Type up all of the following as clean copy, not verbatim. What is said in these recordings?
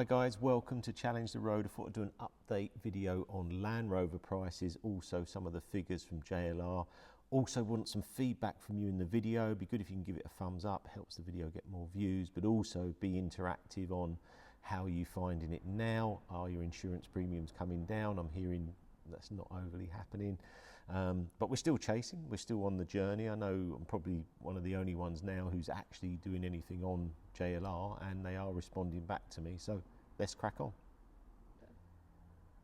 Hi guys, welcome to Challenge the Road. I thought I'd do an update video on Land Rover prices, also some of the figures from JLR. Also want some feedback from you in the video. It'd be good if you can give it a thumbs up, helps the video get more views, but also be interactive on how you're finding it now. Are your insurance premiums coming down? I'm hearing that's not overly happening, but we're still chasing, we're still on the journey. I know I'm probably one of the only ones now who's actually doing anything on JLR, and they are responding back to me, so let's crack on.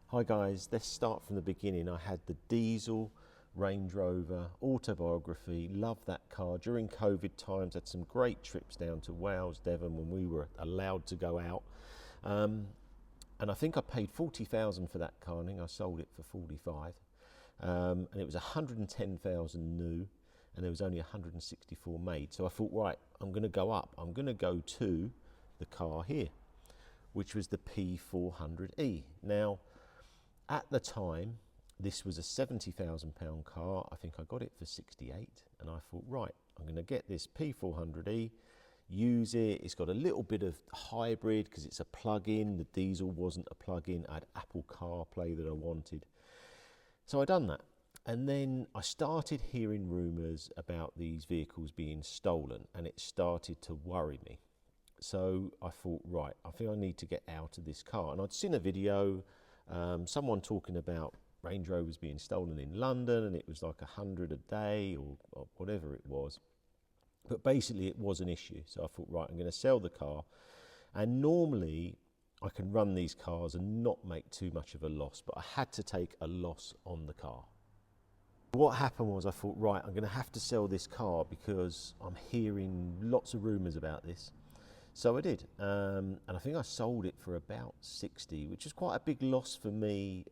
Hi guys, let's start from the beginning. I had the diesel Range Rover Autobiography, loved that car. During COVID times, had some great trips down to Wales, Devon when we were allowed to go out. And I think I paid 40,000 for that car. I think I sold it for 45. And it was 110,000 new, and there was only 164 made. So I thought, right, I'm going to go up. I'm going to go to the car here, which was the P400e. Now, at the time, this was a £70,000 car. I think I got it for 68, and I thought, right, I'm going to get this P400e, use it. It's got a little bit of hybrid because it's a plug-in. The diesel wasn't a plug-in. I had Apple CarPlay that I wanted. So I done that. And then I started hearing rumours about these vehicles being stolen, and it started to worry me. So I thought, right, I think I need to get out of this car. And I'd seen a video, someone talking about Range Rovers being stolen in London, and it was like 100 a day or whatever it was. But basically it was an issue. So I thought, right, I'm going to sell the car. And normally I can run these cars and not make too much of a loss, but I had to take a loss on the car. What happened was I thought, right, I'm going to have to sell this car because I'm hearing lots of rumours about this. So I did, and I think I sold it for about 60, which is quite a big loss for me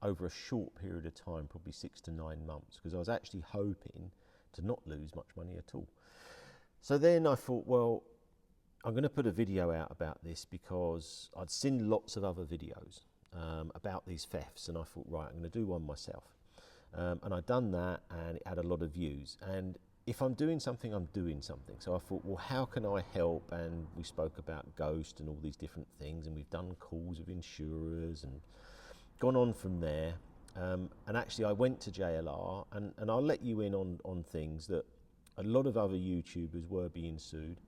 over a short period of time, probably 6 to 9 months, because I was actually hoping to not lose much money at all. So then I thought, well, I'm going to put a video out about this because I'd seen lots of other videos about these thefts, and I thought, right, I'm going to do one myself. And I'd done that, and it had a lot of views. And if I'm doing something, I'm doing something. So I thought, well, how can I help? And we spoke about Ghost and all these different things, and we've done calls with insurers and gone on from there. And actually I went to JLR, and I'll let you in on things that a lot of other YouTubers were being sued.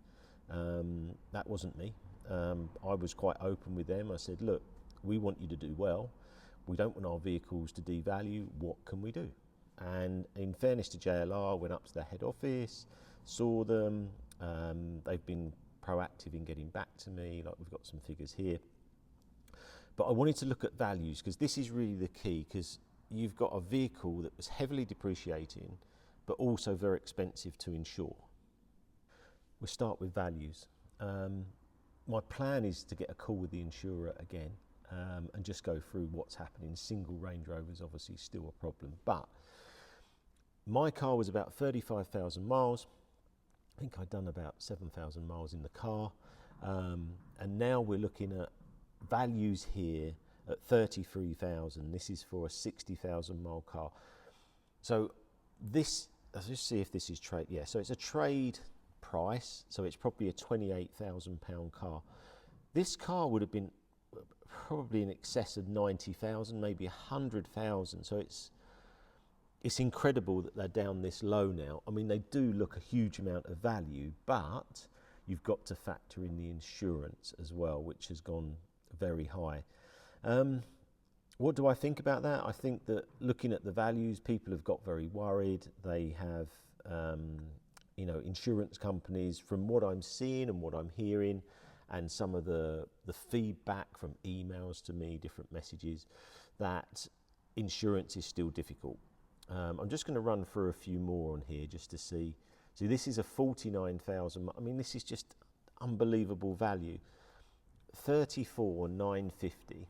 That wasn't me. I was quite open with them. I said, look, we want you to do well. We don't want our vehicles to devalue. What can we do? And in fairness to JLR, I went up to their head office, saw them. They've been proactive in getting back to me. Like, we've got some figures here. But I wanted to look at values because this is really the key, because you've got a vehicle that was heavily depreciating, but also very expensive to insure. We'll start with values. My plan is to get a call with the insurer again and just go through what's happening. Single Range Rover is obviously still a problem, but my car was about 35,000 miles. I think I'd done about 7,000 miles in the car. And now we're looking at values here at 33,000. This is for a 60,000 mile car. So this, let's just see if this is trade. Yeah, so it's a trade price. So it's probably a £28,000 car. This car would have been probably in excess of 90,000, maybe 100,000. So it's incredible that they're down this low now. I mean, they do look a huge amount of value, but you've got to factor in the insurance as well, which has gone very high. What do I think about that? I think that looking at the values, people have got very worried. They have, insurance companies, from what I'm seeing and what I'm hearing, and some of the feedback from emails to me, different messages, that insurance is still difficult. I'm just going to run through a few more on here just to see. So this is a 49,000. I mean, this is just unbelievable value. 34,950.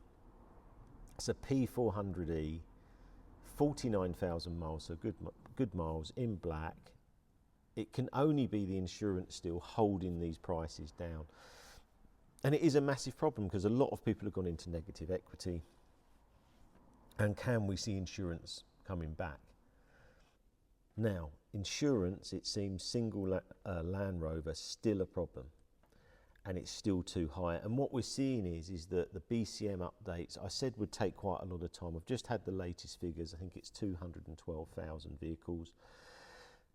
It's a P400e, 49,000 miles, so good miles, in black. It can only be the insurance still holding these prices down. And it is a massive problem because a lot of people have gone into negative equity. And can we see insurance coming back? Now, insurance, it seems single Land Rover still a problem. and it's still too high. And what we're seeing is that the BCM updates, I said, would take quite a lot of time. I've just had the latest figures. I think it's 212,000 vehicles.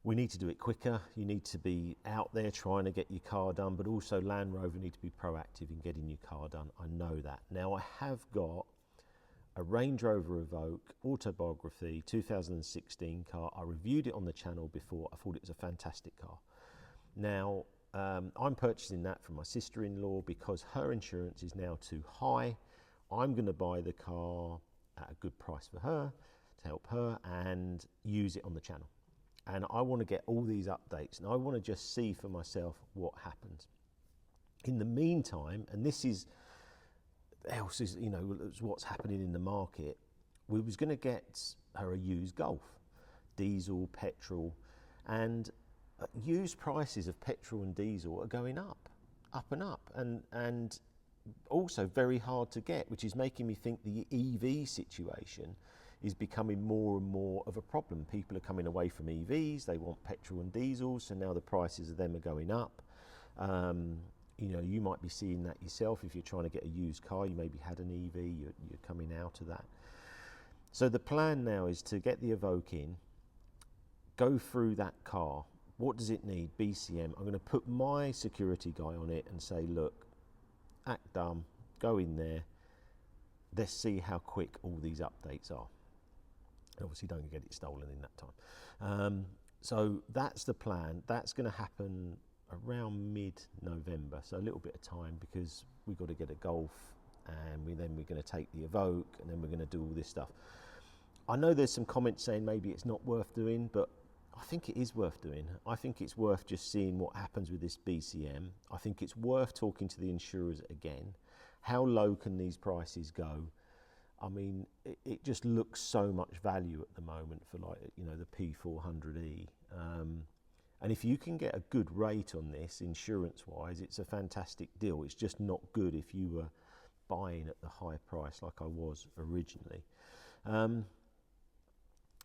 We need to do it quicker. You need to be out there trying to get your car done, but also Land Rover need to be proactive in getting your car done. I know that. Now, I have got a Range Rover Evoque Autobiography 2016 car. I reviewed it on the channel before. I thought it was a fantastic car. Now, I'm purchasing that from my sister-in-law because her insurance is now too high. I'm going to buy the car at a good price for her to help her and use it on the channel. And I want to get all these updates, and I want to just see for myself what happens. In the meantime, and this is what's happening in the market, we was going to get her a used Golf, diesel, petrol, and used prices of petrol and diesel are going up and up, and also very hard to get, which is making me think the EV situation is becoming more and more of a problem. People are coming away from EVs, they want petrol and diesel, so now the prices of them are going up. You might be seeing that yourself if you're trying to get a used car. You maybe had an EV, you're coming out of that. So the plan now is to get the Evoque in, go through that car. What does it need? BCM. I'm going to put my security guy on it and say, look, act dumb, go in there, let's see how quick all these updates are. Obviously don't get it stolen in that time. So that's the plan. That's going to happen around mid-November, so a little bit of time, because we've got to get a Golf, and we're going to take the Evoque, and then we're going to do all this stuff. I know there's some comments saying maybe it's not worth doing, but I think it is worth doing. I think it's worth just seeing what happens with this BCM. I think it's worth talking to the insurers again. How low can these prices go? I mean, it just looks so much value at the moment for, like, the P400e. And if you can get a good rate on this insurance-wise, it's a fantastic deal. It's just not good if you were buying at the high price like I was originally.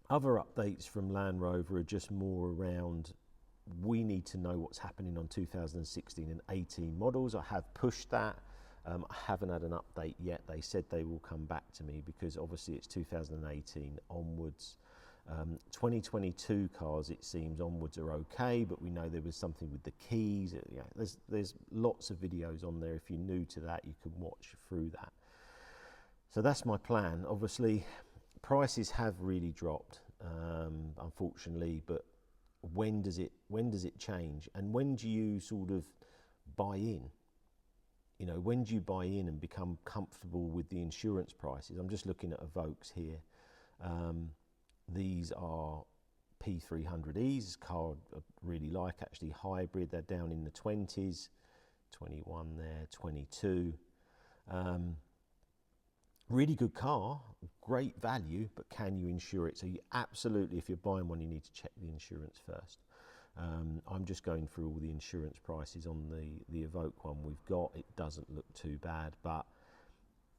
Other updates from Land Rover are just more around, we need to know what's happening on 2016 and 18 models. I have pushed that. I haven't had an update yet. They said they will come back to me because obviously it's 2018 onwards. 2022 cars, it seems, onwards are okay, but we know there was something with the keys. There's lots of videos on there. If you're new to that, you can watch through that. So that's my plan. Obviously, prices have really dropped, unfortunately, but when does it change? And when do you sort of buy in? When do you buy in and become comfortable with the insurance prices? I'm just looking at Evoques here. These are P300Es, car I really like, actually hybrid. They're down in the 20s, 21 there, 22. Really good car, great value, but can you insure it? So you absolutely, if you're buying one, you need to check the insurance first. I'm just going through all the insurance prices on the Evoque one we've got. It doesn't look too bad, but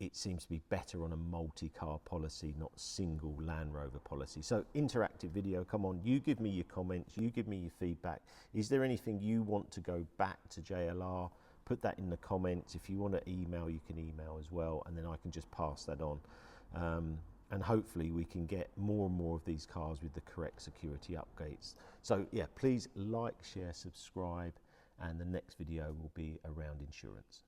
it seems to be better on a multi-car policy, not single Land Rover policy. So interactive video, come on, you give me your comments, you give me your feedback. Is there anything you want to go back to JLR? Put that in the comments. If you want to email, you can email as well, and then I can just pass that on. And hopefully we can get more and more of these cars with the correct security updates. So yeah, please like, share, subscribe, and the next video will be around insurance.